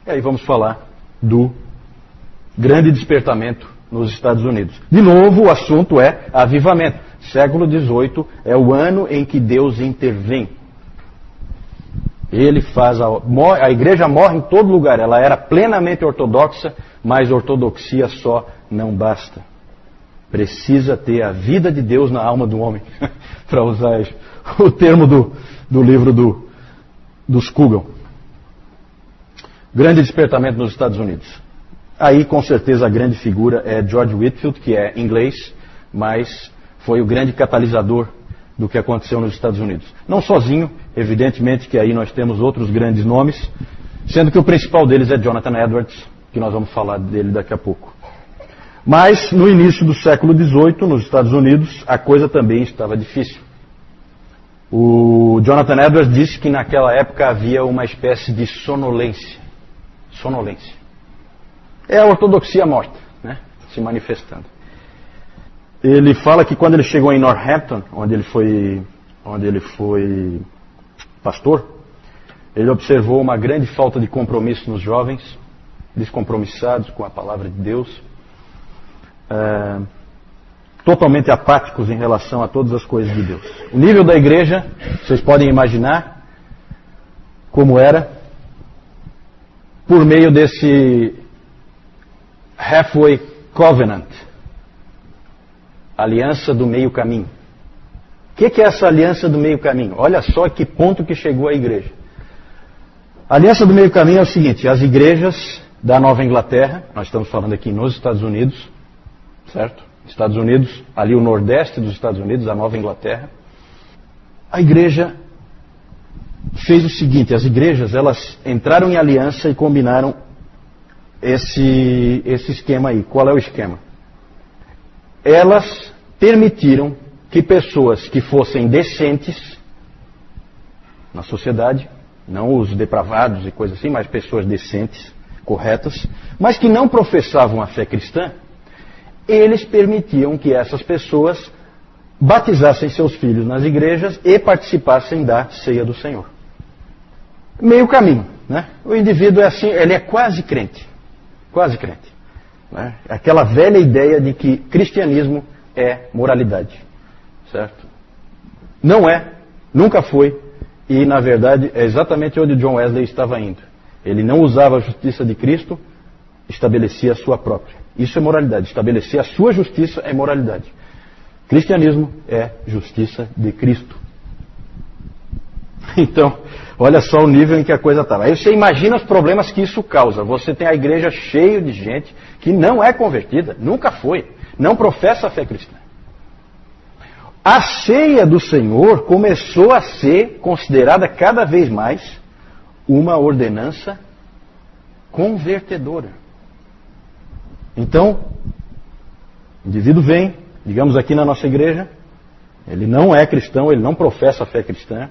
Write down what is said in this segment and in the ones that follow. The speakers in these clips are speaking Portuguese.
E aí vamos falar do grande despertamento nos Estados Unidos. De novo, o assunto é avivamento. Século XVIII é o ano em que Deus intervém. Ele faz a igreja morre em todo lugar. Ela era plenamente ortodoxa, mas ortodoxia só não basta. Precisa ter a vida de Deus na alma do homem, para usar o termo do livro do Scougal. Grande despertamento nos Estados Unidos. Aí, com certeza, a grande figura é George Whitefield, que é inglês, mas foi o grande catalisador do que aconteceu nos Estados Unidos. Não sozinho, evidentemente que aí nós temos outros grandes nomes, sendo que o principal deles é Jonathan Edwards, que nós vamos falar dele daqui a pouco. Mas, no início do século XVIII, nos Estados Unidos, a coisa também estava difícil. O Jonathan Edwards disse que naquela época havia uma espécie de sonolência. Sonolência. É a ortodoxia morta, né? Se manifestando. Ele fala que quando ele chegou em Northampton, onde ele foi pastor, ele observou uma grande falta de compromisso nos jovens, descompromissados com a palavra de Deus, totalmente apáticos em relação a todas as coisas de Deus. O nível da igreja, vocês podem imaginar como era, por meio desse Halfway Covenant, aliança do meio caminho. O que é essa aliança do meio caminho? Olha só que ponto que chegou a igreja. A aliança do meio caminho é o seguinte: as igrejas da Nova Inglaterra, nós estamos falando aqui nos Estados Unidos, certo? Estados Unidos, ali o nordeste dos Estados Unidos, a Nova Inglaterra. A igreja fez o seguinte: as igrejas, elas entraram em aliança e combinaram esse esquema aí. Qual é o esquema? Elas permitiram que pessoas que fossem decentes na sociedade, não os depravados e coisas assim, mas pessoas decentes, corretas, mas que não professavam a fé cristã, eles permitiam que essas pessoas batizassem seus filhos nas igrejas e participassem da ceia do Senhor. Meio caminho, né? O indivíduo é assim, ele é quase crente. Quase crente. Né? Aquela velha ideia de que cristianismo é moralidade. Certo? Não é, nunca foi, e na verdade é exatamente onde John Wesley estava indo. Ele não usava a justiça de Cristo, estabelecia a sua própria. Isso é moralidade. Estabelecer a sua justiça é moralidade. Cristianismo é justiça de Cristo. Então, olha só o nível em que a coisa estava. Aí você imagina os problemas que isso causa. Você tem a igreja cheia de gente que não é convertida, nunca foi, não professa a fé cristã. A ceia do Senhor começou a ser considerada cada vez mais uma ordenança convertedora. Então, o indivíduo vem, digamos aqui na nossa igreja, ele não é cristão, ele não professa a fé cristã,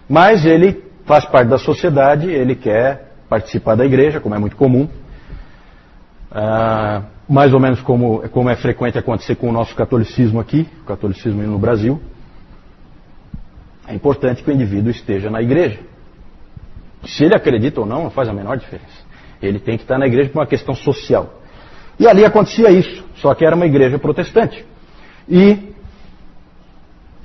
mas ele faz parte da sociedade, ele quer participar da igreja, como é muito comum, mais ou menos como é frequente acontecer com o nosso catolicismo aqui, o catolicismo no Brasil. É importante que o indivíduo esteja na igreja. Se ele acredita ou não, não faz a menor diferença. Ele tem que estar na igreja por uma questão social. E ali acontecia isso, só que era uma igreja protestante. E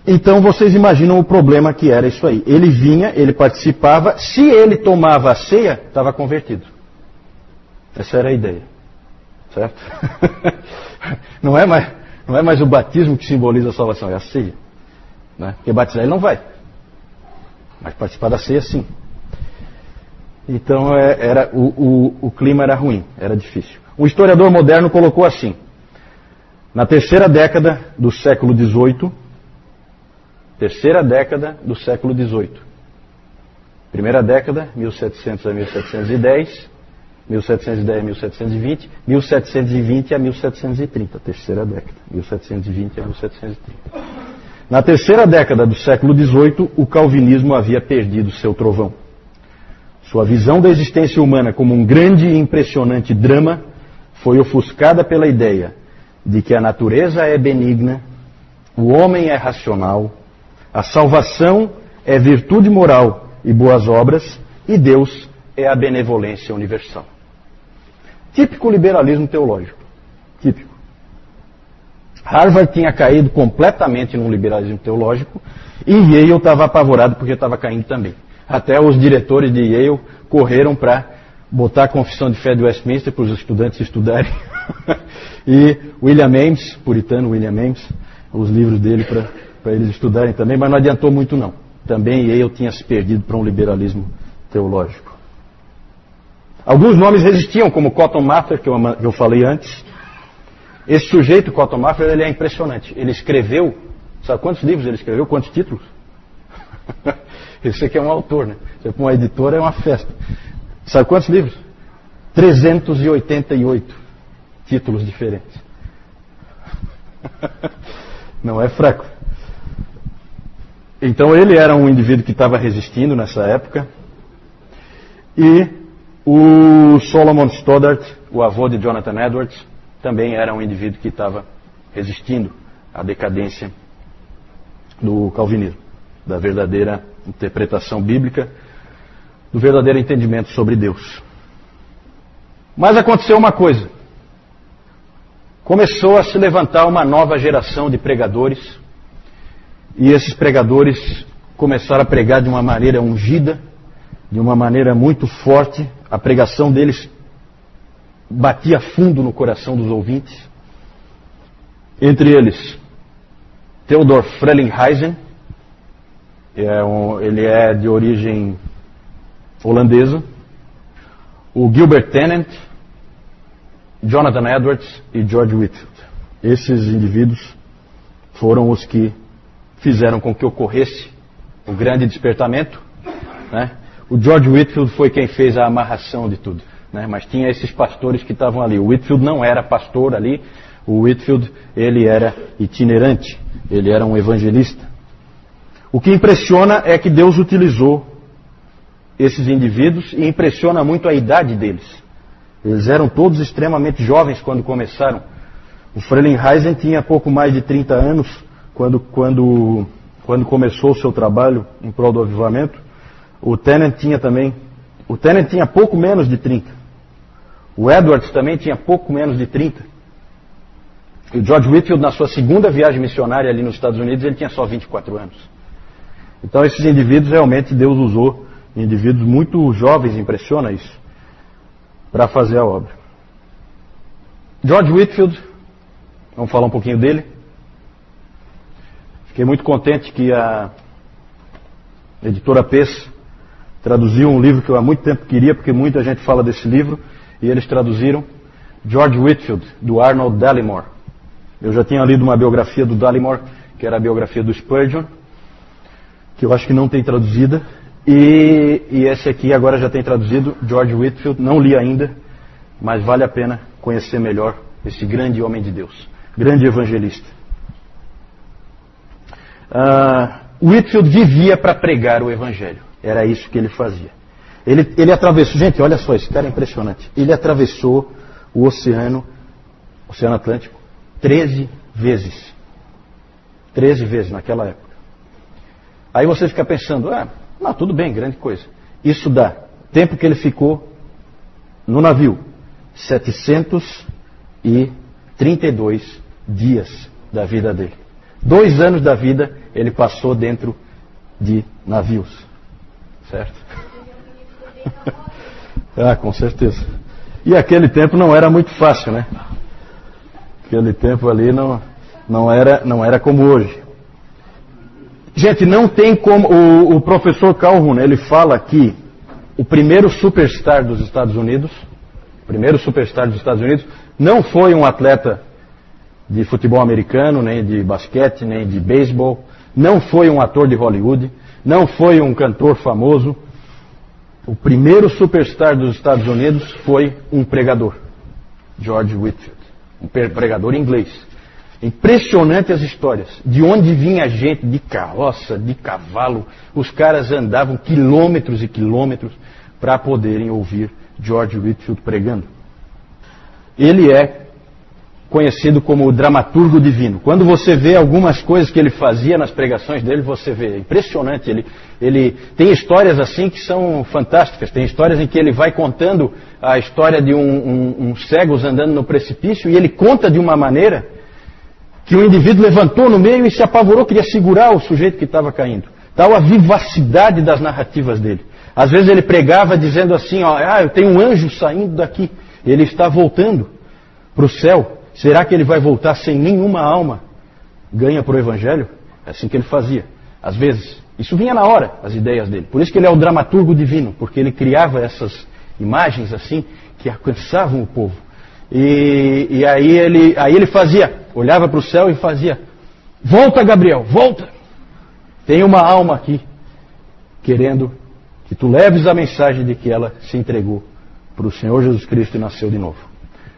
então vocês imaginam o problema que era isso aí. Ele vinha, ele participava, se ele tomava a ceia, estava convertido. Essa era a ideia. Certo? Não é mais o batismo que simboliza a salvação, é a ceia. Né? Porque batizar ele não vai. Mas participar da ceia sim. Então o clima era ruim, era difícil. Um historiador moderno colocou assim: na terceira década do século XVIII, primeira década, 1700 a 1710, 1710 a 1720, 1720 a 1730, terceira década, 1720 a 1730. Na terceira década do século XVIII, o calvinismo havia perdido seu trovão. Sua visão da existência humana como um grande e impressionante drama foi ofuscada pela ideia de que a natureza é benigna, o homem é racional, a salvação é virtude moral e boas obras, e Deus é a benevolência universal. Típico liberalismo teológico. Típico. Harvard tinha caído completamente num liberalismo teológico e Yale estava apavorado porque estava caindo também. Até os diretores de Yale correram para botar a confissão de fé de Westminster para os estudantes estudarem. E William Ames, puritano William Ames, os livros dele para eles estudarem também, mas não adiantou muito não. Também Yale tinha se perdido para um liberalismo teológico. Alguns nomes resistiam, como Cotton Mather, que eu falei antes. Esse sujeito, Cotton Mather, ele é impressionante. Ele escreveu, sabe quantos livros ele escreveu? Quantos títulos? Esse aqui é um autor, né? Você põe uma editora, é uma festa. Sabe quantos livros? 388 títulos diferentes. Não é fraco. Então ele era um indivíduo que estava resistindo nessa época. E o Solomon Stoddard, o avô de Jonathan Edwards, também era um indivíduo que estava resistindo à decadência do calvinismo, da verdadeira interpretação bíblica, do verdadeiro entendimento sobre Deus. Mas aconteceu uma coisa. Começou a se levantar uma nova geração de pregadores, e esses pregadores começaram a pregar de uma maneira ungida, de uma maneira muito forte. A pregação deles batia fundo no coração dos ouvintes. Entre eles, Theodor Frelinghuysen, ele é de origem holandesa, o Gilbert Tennant, Jonathan Edwards e George Whitefield. Esses indivíduos foram os que fizeram com que ocorresse o grande despertamento, né? O George Whitefield foi quem fez a amarração de tudo, né? Mas tinha esses pastores que estavam ali. O Whitefield não era pastor ali. O Whitefield, ele era itinerante, ele era um evangelista. O que impressiona é que Deus utilizou esses indivíduos e impressiona muito a idade deles. Eles eram todos extremamente jovens quando começaram. O Frelinghuysen tinha pouco mais de 30 anos quando começou o seu trabalho em prol do avivamento. O Tennant tinha pouco menos de 30. O Edwards também tinha pouco menos de 30. E o George Whitefield, na sua segunda viagem missionária ali nos Estados Unidos, ele tinha só 24 anos. Então esses indivíduos, realmente, Deus usou indivíduos muito jovens, impressiona isso, para fazer a obra. George Whitefield, vamos falar um pouquinho dele. Fiquei muito contente que a editora Pes traduziu um livro que eu há muito tempo queria, porque muita gente fala desse livro, e eles traduziram George Whitefield, do Arnold Dallimore. Eu já tinha lido uma biografia do Dallimore, que era a biografia do Spurgeon, que eu acho que não tem traduzida, e esse aqui agora já tem traduzido, George Whitefield, não li ainda, mas vale a pena conhecer melhor esse grande homem de Deus, grande evangelista. Whitefield vivia para pregar o evangelho, era isso que ele fazia. Ele atravessou, gente, olha só, esse cara é impressionante, ele atravessou o Oceano Atlântico 13 vezes. 13 vezes naquela época. Aí você fica pensando, não, tudo bem, grande coisa. Isso dá, tempo que ele ficou no navio, 732 dias da vida dele. 2 anos da vida ele passou dentro de navios. Certo? Com certeza. E aquele tempo não era muito fácil, né? Aquele tempo ali não era como hoje. Gente, não tem como... O professor Calhoun, ele fala que o primeiro superstar dos Estados Unidos, não foi um atleta de futebol americano, nem de basquete, nem de beisebol, não foi um ator de Hollywood, não foi um cantor famoso. O primeiro superstar dos Estados Unidos foi um pregador, George Whitefield, um pregador inglês. Impressionante as histórias, de onde vinha gente, de carroça, de cavalo, os caras andavam quilômetros e quilômetros para poderem ouvir George Whitefield pregando. Ele é conhecido como o dramaturgo divino. Quando você vê algumas coisas que ele fazia nas pregações dele, você vê, é impressionante. Ele tem histórias assim que são fantásticas. Tem histórias em que ele vai contando a história de um cego andando no precipício, e ele conta de uma maneira que o indivíduo levantou no meio e se apavorou, queria segurar o sujeito que estava caindo. Tal a vivacidade das narrativas dele. Às vezes ele pregava dizendo assim, ó, eu tenho um anjo saindo daqui, ele está voltando para o céu. Será que ele vai voltar sem nenhuma alma ganha para o Evangelho? É assim que ele fazia. Às vezes, isso vinha na hora, as ideias dele. Por isso que ele é o dramaturgo divino, porque ele criava essas imagens assim que alcançavam o povo. E aí ele fazia, olhava para o céu e fazia: volta, Gabriel, volta! Tem uma alma aqui querendo que tu leves a mensagem de que ela se entregou para o Senhor Jesus Cristo e nasceu de novo.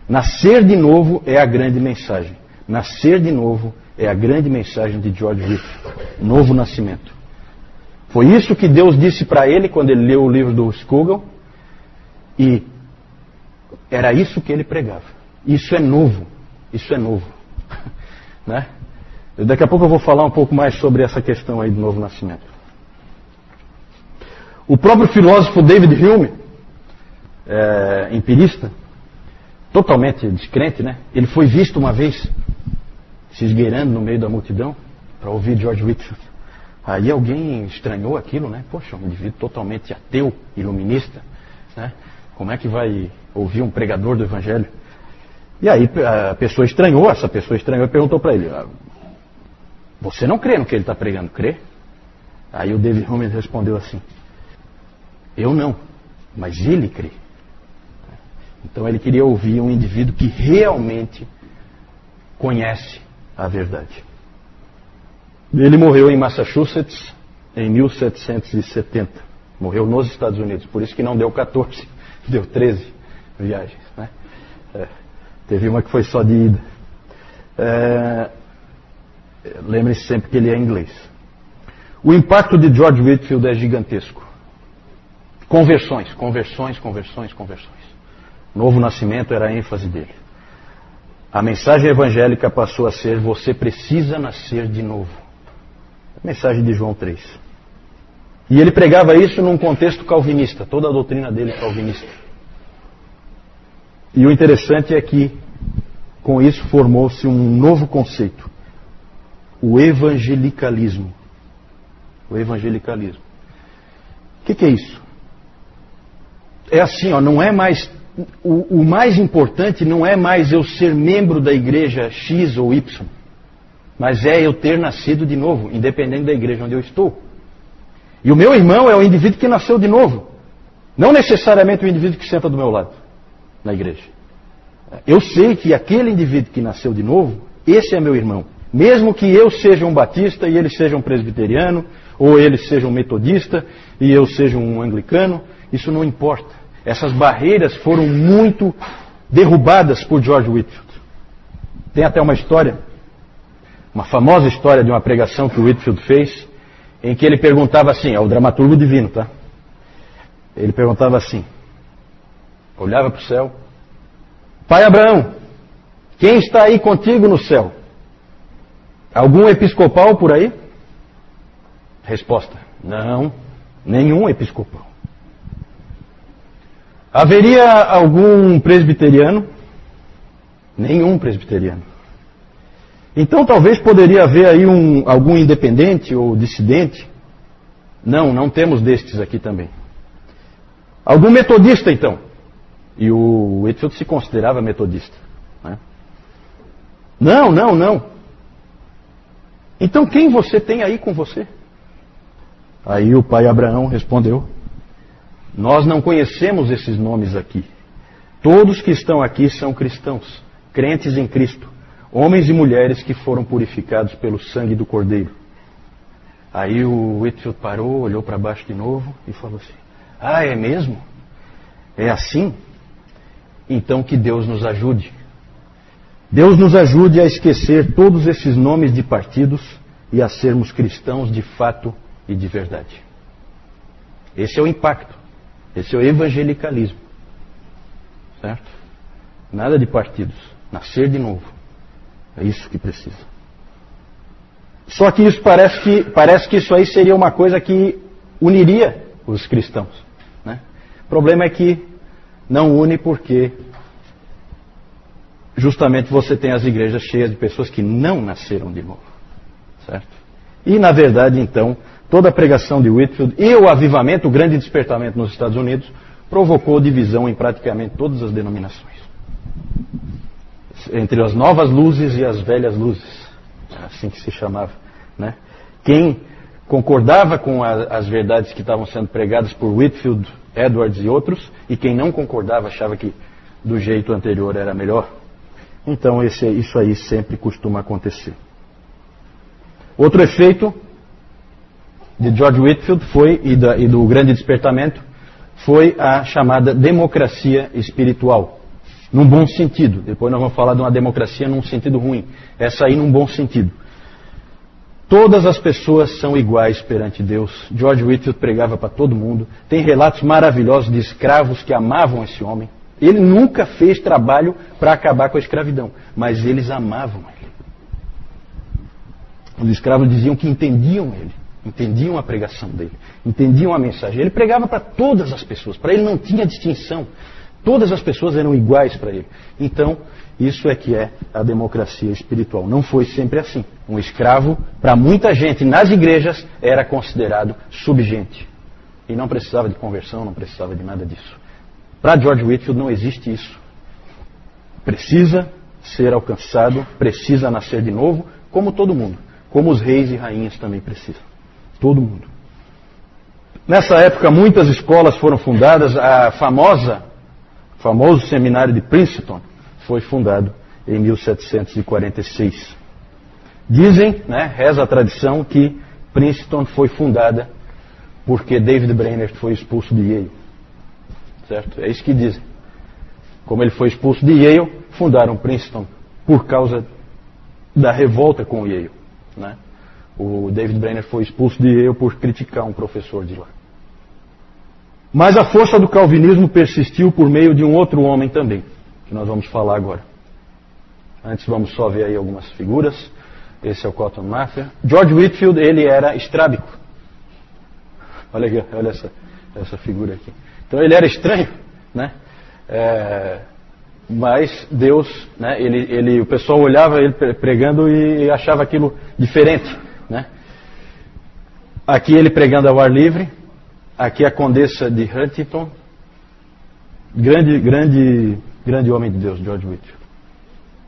Nascer de novo é a grande mensagem. Nascer de novo é a grande mensagem de George Whitefield. Novo nascimento. Foi isso que Deus disse para ele quando ele leu o livro do Scougal. E era isso que ele pregava. Isso é novo. Isso é novo. Né? Daqui a pouco eu vou falar um pouco mais sobre essa questão aí do novo nascimento. O próprio filósofo David Hume, empirista, totalmente descrente, né? Ele foi visto uma vez se esgueirando no meio da multidão para ouvir George Whitefield. Aí alguém estranhou aquilo, né? Poxa, um indivíduo totalmente ateu, iluminista, né? Como é que vai ouvir um pregador do Evangelho? E aí a pessoa estranhou, essa pessoa estranhou e perguntou para ele: você não crê no que ele está pregando, crê? Aí o David Hume respondeu assim: eu não, mas ele crê. Então ele queria ouvir um indivíduo que realmente conhece a verdade. Ele morreu em Massachusetts em 1770. Morreu nos Estados Unidos. Por isso que não deu 14, deu 13 viagens. Né? Teve uma que foi só de ida. Lembre-se sempre que ele é inglês. O impacto de George Whitefield é gigantesco. Conversões. Novo nascimento era a ênfase dele. A mensagem evangélica passou a ser: você precisa nascer de novo. A mensagem de João 3. E ele pregava isso num contexto calvinista, toda a doutrina dele é calvinista. E o interessante é que com isso formou-se um novo conceito: o evangelicalismo. O evangelicalismo. O que é isso? É assim, não é mais... O mais importante não é mais eu ser membro da igreja X ou Y, mas é eu ter nascido de novo, independente da igreja onde eu estou. E o meu irmão é o indivíduo que nasceu de novo, não necessariamente o indivíduo que senta do meu lado na igreja. Eu sei que aquele indivíduo que nasceu de novo, esse é meu irmão. Mesmo que eu seja um batista e ele seja um presbiteriano, ou ele seja um metodista e eu seja um anglicano, isso não importa. Essas barreiras foram muito derrubadas por George Whitefield. Tem até uma história, uma famosa história de uma pregação que o Whitefield fez, em que ele perguntava assim, é o dramaturgo divino, tá? Ele perguntava assim, olhava para o céu: Pai Abraão, quem está aí contigo no céu? Algum episcopal por aí? Resposta: não, nenhum episcopal. Haveria algum presbiteriano? Nenhum presbiteriano. Então talvez poderia haver aí algum independente ou dissidente? Não temos destes aqui também. Algum metodista então? E o Whitefield se considerava metodista. Né? Não. Então quem você tem aí com você? Aí o pai Abraão respondeu: nós não conhecemos esses nomes aqui. Todos que estão aqui são cristãos, crentes em Cristo, homens e mulheres que foram purificados pelo sangue do Cordeiro. Aí o Whitefield parou, olhou para baixo de novo e falou assim: é mesmo? É assim? Então que Deus nos ajude. Deus nos ajude a esquecer todos esses nomes de partidos e a sermos cristãos de fato e de verdade. Esse é o impacto. Esse é o evangelicalismo. Certo? Nada de partidos. Nascer de novo. É isso que precisa. Só que isso parece que isso aí seria uma coisa que uniria os cristãos, né? O problema é que não une porque justamente você tem as igrejas cheias de pessoas que não nasceram de novo, certo? E na verdade então toda a pregação de Whitefield e o avivamento, o grande despertamento nos Estados Unidos, provocou divisão em praticamente todas as denominações. Entre as novas luzes e as velhas luzes, assim que se chamava, né? Quem concordava com as verdades que estavam sendo pregadas por Whitefield, Edwards e outros, e quem não concordava achava que do jeito anterior era melhor. Então isso aí sempre costuma acontecer. Outro efeito de George Whitefield foi, e do grande despertamento, foi a chamada democracia espiritual. Num bom sentido. Depois nós vamos falar de uma democracia num sentido ruim. Essa aí num bom sentido. Todas as pessoas são iguais perante Deus. George Whitefield pregava para todo mundo. Tem relatos maravilhosos de escravos que amavam esse homem. Ele nunca fez trabalho para acabar com a escravidão, mas eles amavam ele. Os escravos diziam que entendiam ele, entendiam a pregação dele, entendiam a mensagem. Ele pregava para todas as pessoas, para ele não tinha distinção. Todas as pessoas eram iguais para ele. Então, isso é que é a democracia espiritual. Não foi sempre assim. Um escravo, para muita gente nas igrejas, era considerado subgente. E não precisava de conversão, não precisava de nada disso. Para George Whitefield não existe isso. Precisa ser alcançado, precisa nascer de novo, como todo mundo. Como os reis e rainhas também precisam. Todo mundo. Nessa época, muitas escolas foram fundadas. A famoso seminário de Princeton foi fundado em 1746. Dizem, né, reza a tradição, que Princeton foi fundada porque David Brainerd foi expulso de Yale. Certo? É isso que dizem. Como ele foi expulso de Yale, fundaram Princeton por causa da revolta com o Yale. Né? O David Brainerd foi expulso de Yale por criticar um professor de lá. Mas a força do calvinismo persistiu por meio de um outro homem também, que nós vamos falar agora. Antes vamos só ver aí algumas figuras. Esse é o Cotton Mather. George Whitefield, ele era estrábico. Olha aqui, olha essa figura aqui. Então ele era estranho, né? Mas Deus, né? O pessoal olhava ele pregando e achava aquilo diferente, né? Aqui ele pregando ao ar livre. Aqui a condessa de Huntington. Grande homem de Deus, George Whitefield.